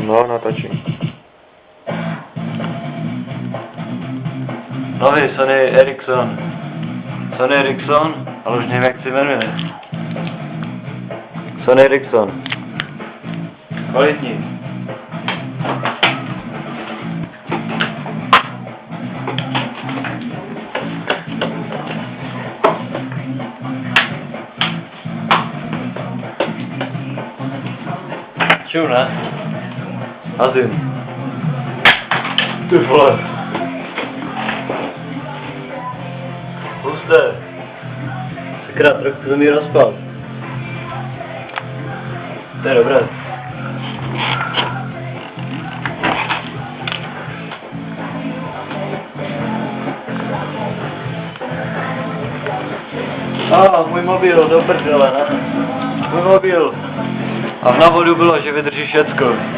No, natočím. Nový Sony Ericsson. Sony Ericsson, ale už nevím, jak se jmenuje. Sony Ericsson. Kvalitní. Čau, ne? Azim. Ty vole. Husté. Sakra, trochu to mi rozpad. To je dobré. Můj mobil, do prdele, ne? Můj mobil. A na vodu bylo, že vydrží všecko.